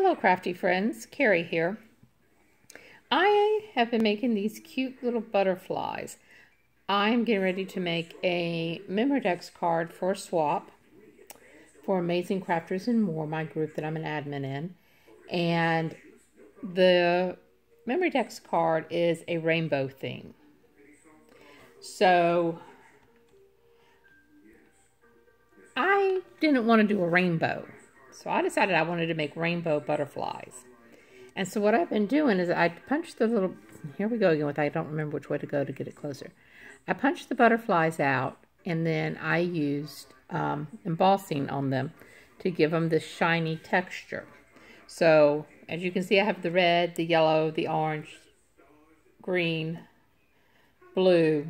Hello crafty friends, Carrie here. I have been making these cute little butterflies. I'm getting ready to make a Memorex card for a swap for Amazing Crafters and More, my group that I'm an admin in. And the Memorex card is a rainbow theme. So I didn't want to do a rainbow. So I decided I wanted to make rainbow butterflies. And so what I've been doing is I punched the little, here we go again with I don't remember which way to go to get it closer. I punched the butterflies out and then I used embossing on them to give them this shiny texture. So as you can see, I have the red, the yellow, the orange, green, blue.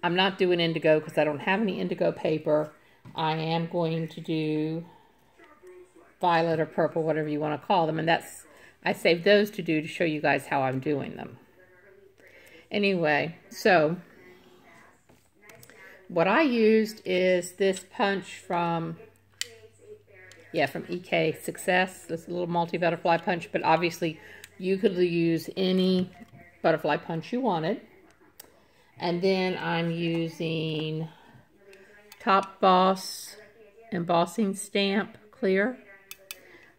I'm not doing indigo because I don't have any indigo paper. I am going to do violet or purple, whatever you want to call them, and that's I saved those to show you guys how I'm doing them. Anyway, so what I used is this punch from EK Success, this little multi-butterfly punch, but obviously you could use any butterfly punch you wanted. And then I'm using Top Boss embossing stamp clear.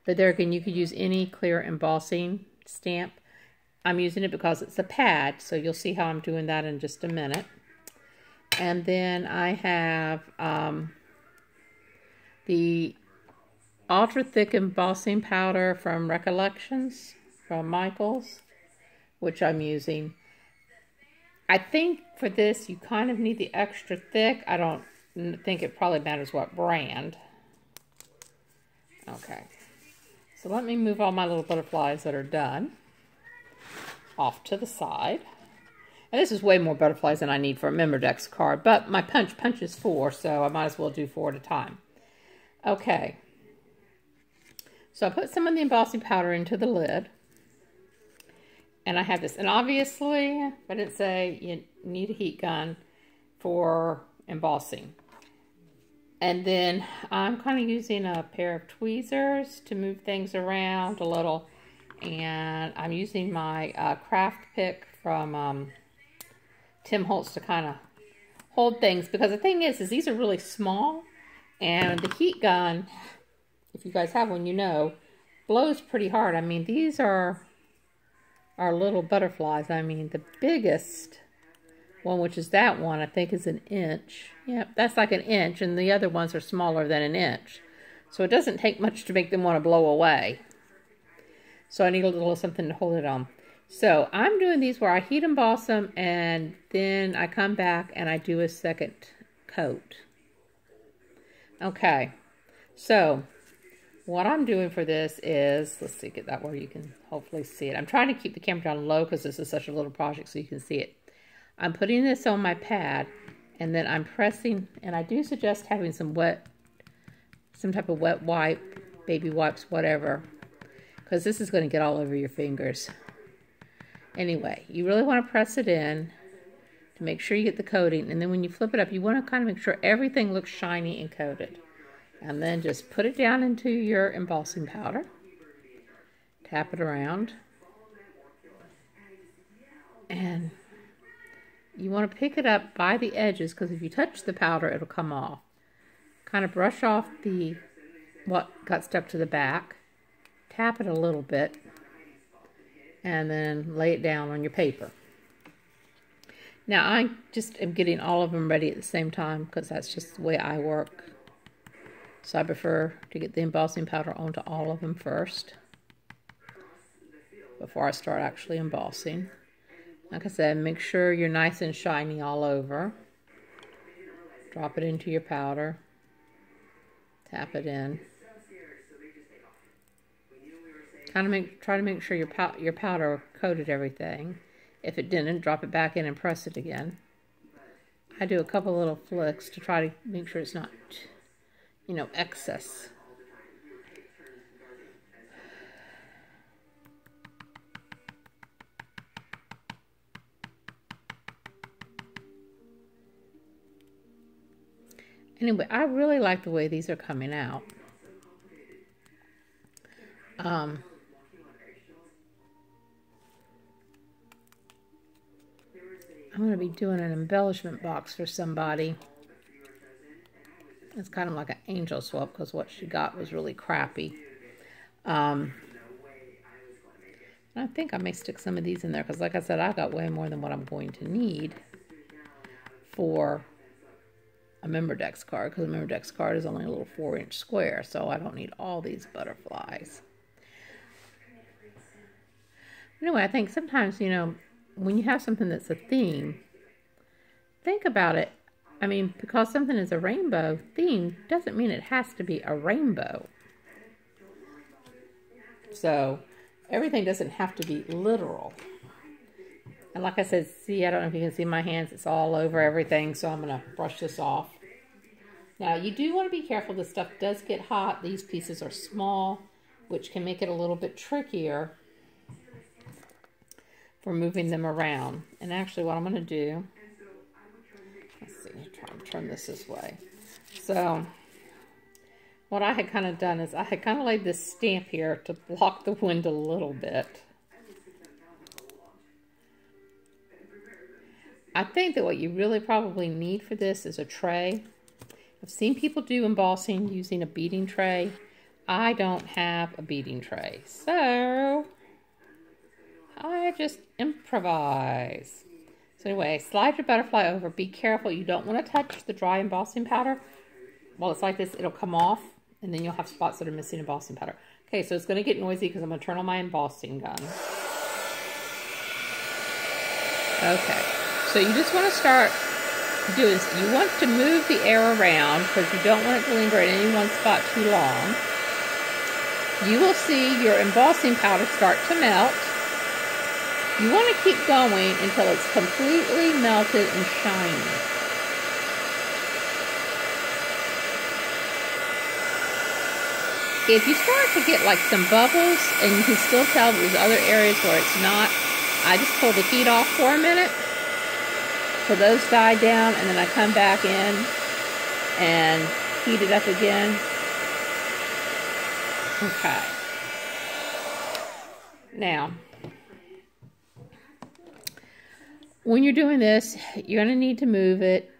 But there again, you could use any clear embossing stamp. I'm using it because it's a pad, so you'll see how I'm doing that in just a minute. And then I have the ultra thick embossing powder from Recollections from Michaels, which I'm using. I think for this you kind of need the extra thick. I don't think it probably matters what brand. Okay. So let me move all my little butterflies that are done off to the side. And this is way more butterflies than I need for a Memorex card, but my punch is 4, so I might as well do 4 at a time. Okay. So I put some of the embossing powder into the lid. And I have this. And obviously, I didn't say you need a heat gun for embossing. And then I'm kind of using a pair of tweezers to move things around a little. And I'm using my craft pick from Tim Holtz to kind of hold things. Because the thing is these are really small. And the heat gun, if you guys have one, you know, blows pretty hard. I mean, these are little butterflies. I mean, the biggest one, which is that one, I think is 1 inch. Yep, that's like 1 inch, and the other ones are smaller than 1 inch. So it doesn't take much to make them want to blow away. So I need a little something to hold it on. So I'm doing these where I heat emboss them, and then I come back and I do a second coat. Okay, so what I'm doing for this is, let's see, get that where you can hopefully see it. I'm trying to keep the camera down low because this is such a little project so you can see it. I'm putting this on my pad, and then I'm pressing, and I do suggest having some type of wet wipe, baby wipes, whatever, because this is going to get all over your fingers. Anyway, you really want to press it in to make sure you get the coating, and then when you flip it up, you want to kind of make sure everything looks shiny and coated. And then just put it down into your embossing powder. Tap it around. And you want to pick it up by the edges, because if you touch the powder, it'll come off. Kind of brush off what got stuck to the back. Tap it a little bit. And then lay it down on your paper. Now, I just am getting all of them ready at the same time, because that's just the way I work. So I prefer to get the embossing powder onto all of them first before I start actually embossing. Like I said, make sure you're nice and shiny all over. Drop it into your powder. Tap it in. Try to make sure your powder coated everything. If it didn't, drop it back in and press it again. I do a couple little flicks to try to make sure it's not, you know, excess. Anyway, I really like the way these are coming out. I'm going to be doing an embellishment box for somebody. It's kind of like an angel swap because what she got was really crappy. I think I may stick some of these in there because, like I said, I got way more than what I'm going to need for a Memorex card, because a Memorex card is only a little 4-inch square, so I don't need all these butterflies. Anyway, I think sometimes, you know, when you have something that's a theme, think about it. I mean, because something is a rainbow theme doesn't mean it has to be a rainbow. So everything doesn't have to be literal. And like I said, see, I don't know if you can see my hands. It's all over everything, so I'm going to brush this off. Now, you do want to be careful. This stuff does get hot. These pieces are small, which can make it a little bit trickier for moving them around. And actually, what I'm going to do, let's see, try and turn this way. So, what I had kind of done is I had kind of laid this stamp here to block the wind a little bit. I think that what you really probably need for this is a tray. I've seen people do embossing using a beading tray. I don't have a beading tray, so I just improvise. So anyway, slide your butterfly over. Be careful. You don't want to touch the dry embossing powder. While it's like this, it'll come off, and then you'll have spots that are missing embossing powder. Okay, so it's going to get noisy because I'm going to turn on my embossing gun. Okay. So you just want to start doing this. You want to move the air around because you don't want it to linger in any one spot too long. You will see your embossing powder start to melt. You want to keep going until it's completely melted and shiny. If you start to get like some bubbles and you can still tell there's other areas where it's not, I just pull the heat off for a minute. So those die down, and then I come back in and heat it up again. Okay. Now, when you're doing this, you're going to need to move it.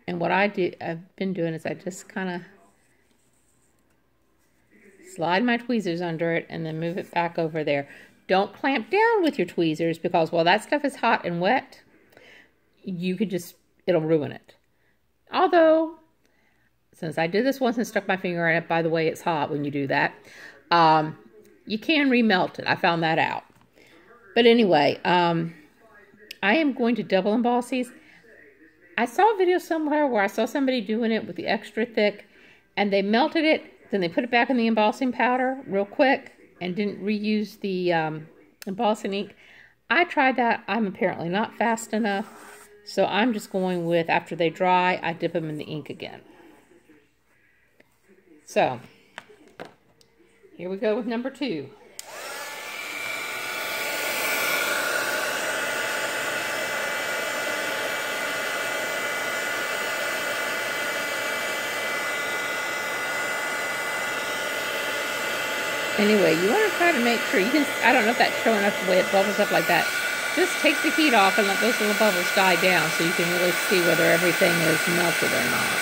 And what I've been doing is I just kind of slide my tweezers under it and then move it back over there. Don't clamp down with your tweezers because while that stuff is hot and wet, you could just, it'll ruin it. Although, since I did this once and stuck my finger in it, by the way, it's hot when you do that, you can remelt it. I found that out. But anyway, I am going to double emboss these. I saw a video somewhere where I saw somebody doing it with the extra thick, and they melted it, then they put it back in the embossing powder real quick, and didn't reuse the embossing ink. I tried that. I'm apparently not fast enough. So I'm just going with, after they dry, I dip them in the ink again. So, here we go with number 2. Anyway, you want to try to make sure, you can, I don't know if that's showing up the way it bubbles up like that. Just take the heat off and let those little bubbles die down so you can really see whether everything is melted or not.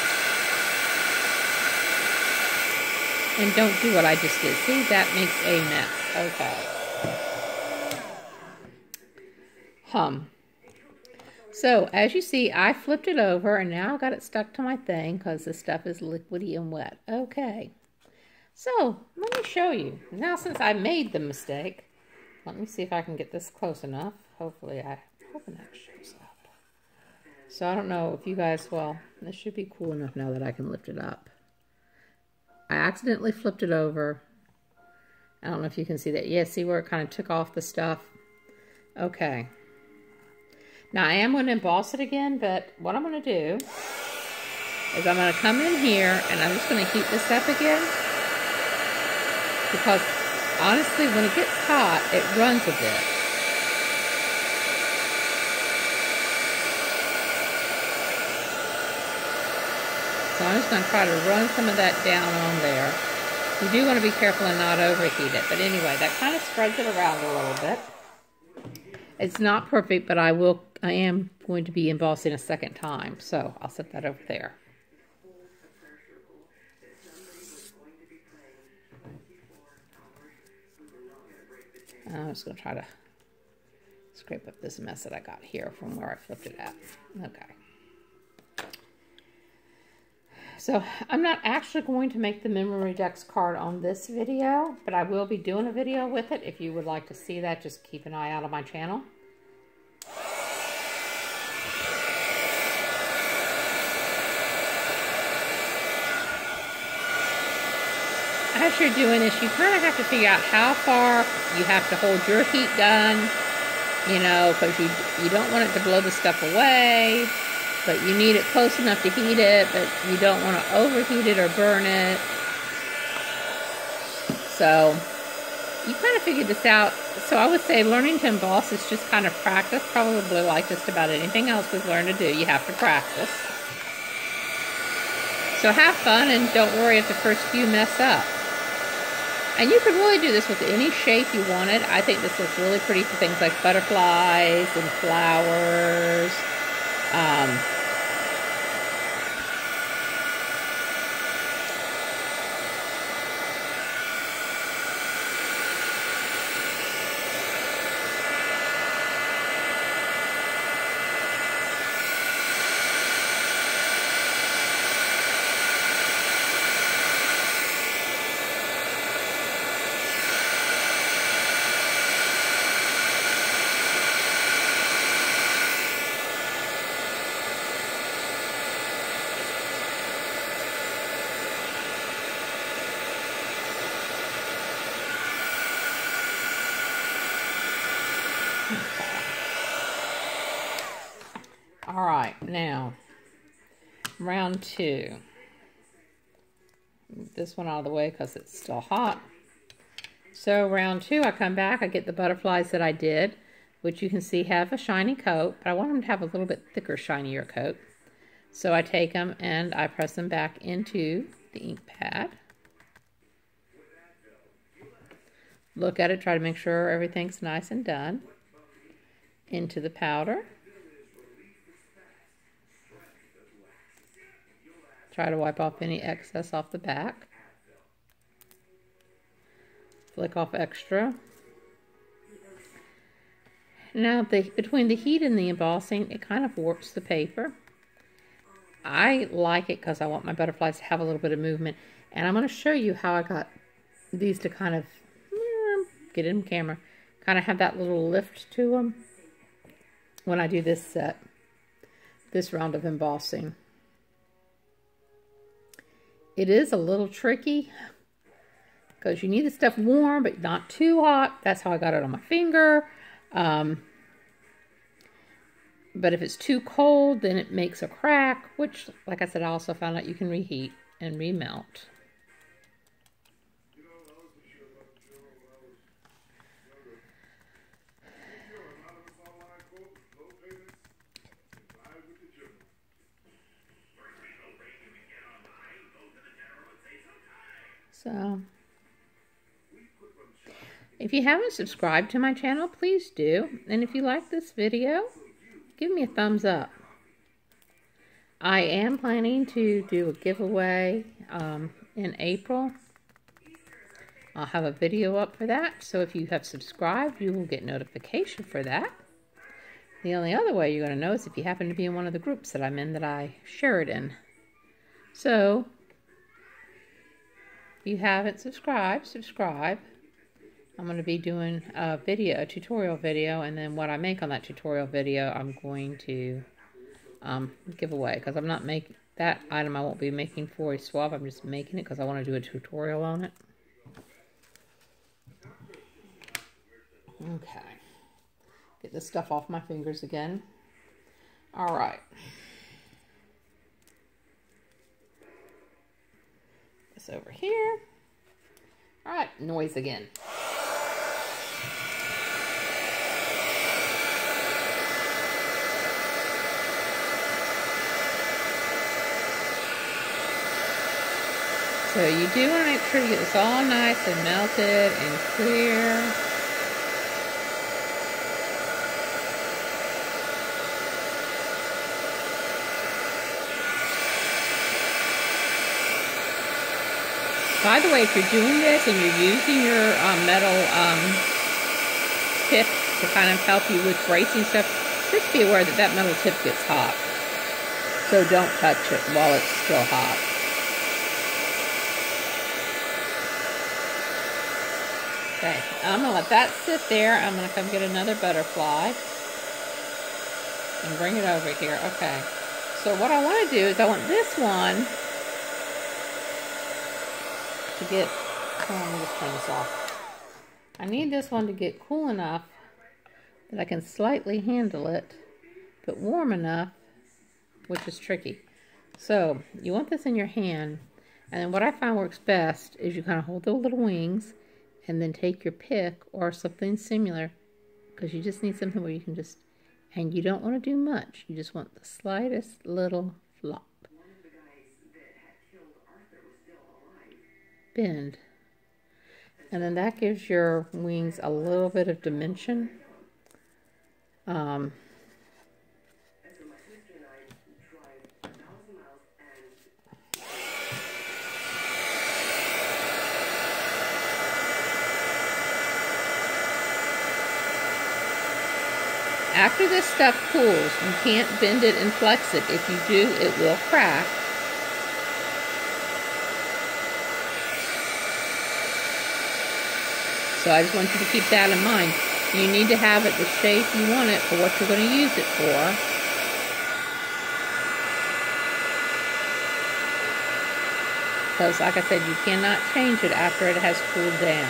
And don't do what I just did. See, that makes a mess. Okay. So, as you see, I flipped it over and now I got it stuck to my thing because the stuff is liquidy and wet. Okay. So, let me show you. Now, since I made the mistake, let me see if I can get this close enough. Hopefully, I'm hoping that shows up. So, I don't know if you guys, well, this should be cool enough now that I can lift it up. I accidentally flipped it over. I don't know if you can see that. Yeah, see where it kind of took off the stuff? Okay. Now, I am going to emboss it again, but what I'm going to do is I'm going to come in here and I'm just going to heat this up again. Because, honestly, when it gets hot, it runs a bit. So I'm just going to try to run some of that down on there. You do want to be careful and not overheat it. But anyway, that kind of spreads it around a little bit. It's not perfect, but I am going to be embossing a second time. So I'll set that over there. I'm just going to try to scrape up this mess that I got here from where I flipped it at. Okay. So I'm not actually going to make the memory decks card on this video, but I will be doing a video with it. If you would like to see that, just keep an eye out on my channel. As you're doing this, you kind of have to figure out how far you have to hold your heat gun, you know, because you don't want it to blow the stuff away, but you need it close enough to heat it, but you don't want to overheat it or burn it. So you kind of figured this out. So I would say learning to emboss is just kind of practice, probably like just about anything else we've learned to do. You have to practice. So have fun and don't worry if the first few mess up. And you could really do this with any shape you wanted. I think this looks really pretty for things like butterflies and flowers. All right, now round 2. Move this one out of the way because it's still hot. So round 2, I come back, I get the butterflies that I did, which you can see have a shiny coat, but I want them to have a little bit thicker, shinier coat. So I take them and I press them back into the ink pad. Look at it, try to make sure everything's nice and done. Into the powder. Try to wipe off any excess off the back. Flick off extra. Now, between the heat and the embossing, it kind of warps the paper. I like it because I want my butterflies to have a little bit of movement. And I'm going to show you how I got these to kind of, get in camera, kind of have that little lift to them when I do this set, this round of embossing. It is a little tricky because you need the stuff warm but not too hot. That's how I got it on my finger. But if it's too cold, then it makes a crack, which, like I said, I also found out you can reheat and remelt. So, if you haven't subscribed to my channel, please do. And if you like this video, give me a thumbs up. I am planning to do a giveaway in April. I'll have a video up for that. So if you have subscribed, you will get notification for that. The only other way you're going to know is if you happen to be in one of the groups that I'm in that I share it in. So, if you haven't subscribed, subscribe. I'm going to be doing a tutorial video, and then what I make on that tutorial video, I'm going to give away, because I'm not making that item. I won't be making for a swab. I'm just making it because I want to do a tutorial on it. Okay, get this stuff off my fingers again. All right. This over here. All right, noise again. So you do want to make sure you get this all nice and melted and clear. By the way, if you're doing this and you're using your metal tip to kind of help you with bracing stuff, just be aware that that metal tip gets hot. So don't touch it while it's still hot. Okay, I'm going to let that sit there. I'm going to come get another butterfly and bring it over here. Okay, so what I want to do is I want this one to get, let me just turn this off. I need this one to get cool enough that I can slightly handle it, but warm enough, which is tricky. So you want this in your hand, and then what I find works best is you kind of hold the little wings and then take your pick or something similar, because you just need something where you can just, and you don't want to do much. You just want the slightest little flop. Bend. And then that gives your wings a little bit of dimension. After this stuff cools, you can't bend it and flex it. If you do, it will crack. So I just want you to keep that in mind. You need to have it the shape you want it for what you're going to use it for. Because like I said, you cannot change it after it has cooled down.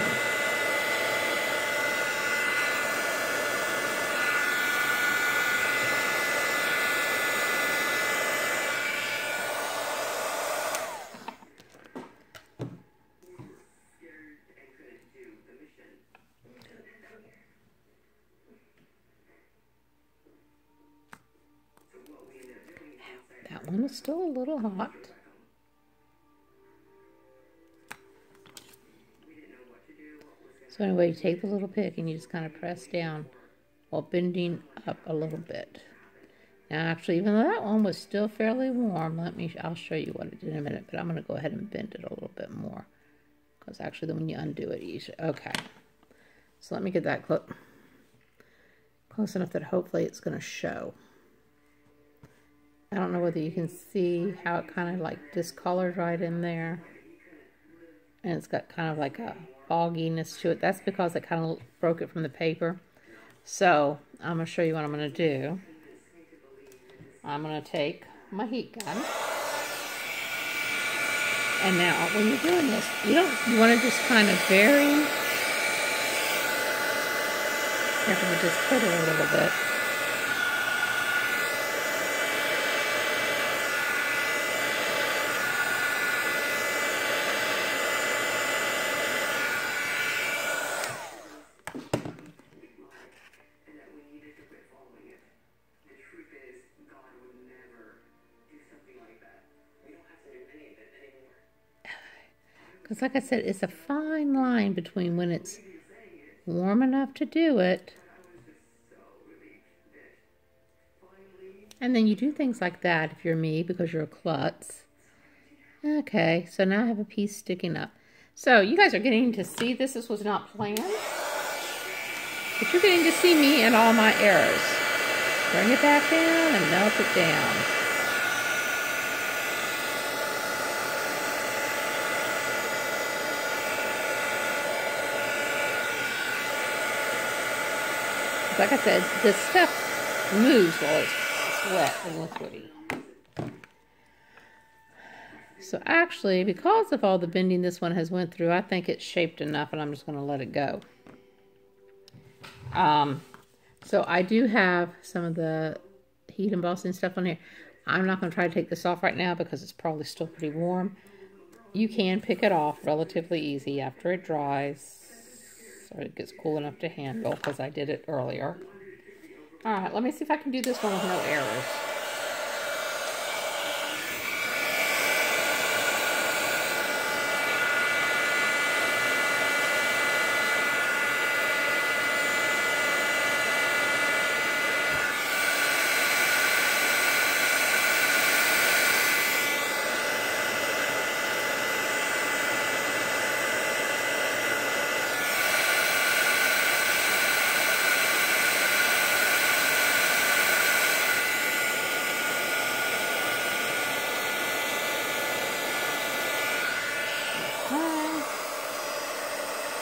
That one is still a little hot. So anyway, you take the little pick and you just kind of press down while bending up a little bit. Now actually, even though that one was still fairly warm, I'll show you what it did in a minute, but I'm going to go ahead and bend it a little bit more. Because actually then when you undo it, okay. So let me get that close enough that hopefully it's going to show. I don't know whether you can see how it kind of like discolored right in there. And it's got kind of like a fogginess to it. That's because it kind of broke it from the paper. So I'm going to show you what I'm going to do. I'm going to take my heat gun. And now when you're doing this, you want to just kind of vary. You have to just hit it a little bit. Because like I said, it's a fine line between when it's warm enough to do it. And then you do things like that if you're me, because you're a klutz. Okay, so now I have a piece sticking up. So you guys are getting to see this. This was not planned. But you're getting to see me and all my errors. Bring it back down and melt it down. Like I said, this stuff moves while it's wet and liquidy. So actually, because of all the bending this one has went through, I think it's shaped enough, and I'm just going to let it go. So I do have some of the heat embossing stuff on here. I'm not going to try to take this off right now because it's probably still pretty warm. You can pick it off relatively easy after it dries. Or it gets cool enough to handle, because I did it earlier. Alright, let me see if I can do this one with no errors.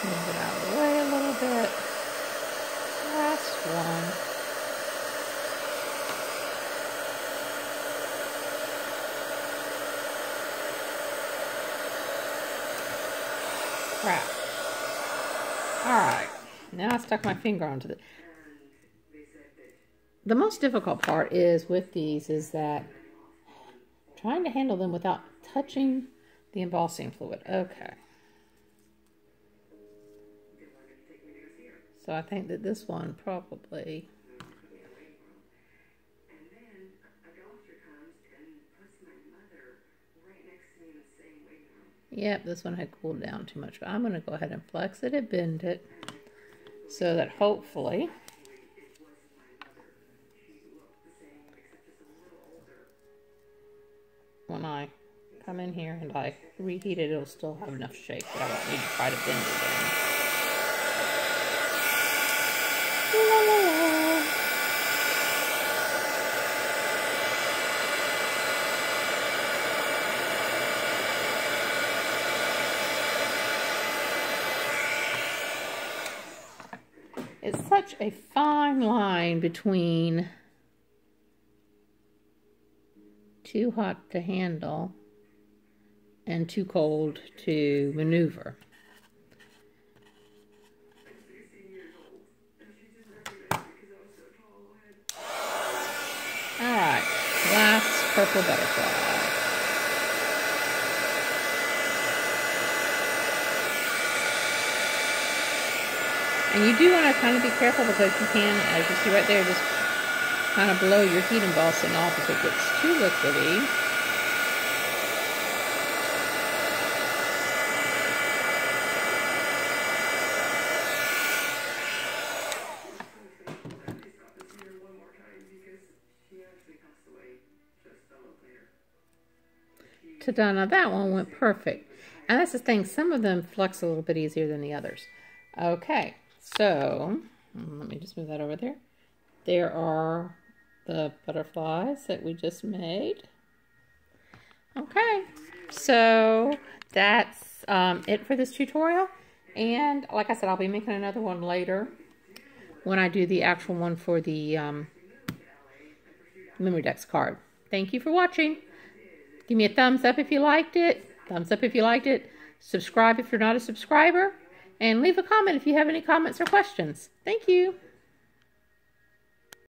Move it out of the way a little bit. Last one. Crap. Alright, now I stuck my finger onto the most difficult part is with these is that trying to handle them without touching the embossing fluid. Okay. So I think that this one probably... Yep, this one had cooled down too much, but I'm going to go ahead and flex it and bend it so that hopefully when I come in here and I reheat it, it'll still have enough shape that I won't need to try to bend it in. La, la, la. It's such a fine line between too hot to handle and too cold to maneuver. Alright, last purple butterfly. And you do want to kind of be careful because you can, as you see right there, just kind of blow your heat embossing off if it gets too liquidy. Ta-da, now that one went perfect. And that's the thing, some of them flex a little bit easier than the others. Okay, so let me just move that over there. There are the butterflies that we just made. Okay, so that's it for this tutorial. And like I said, I'll be making another one later when I do the actual one for the Memory Decks card. Thank you for watching. Give me a thumbs up if you liked it. Thumbs up if you liked it. Subscribe if you're not a subscriber. And leave a comment if you have any comments or questions. Thank you.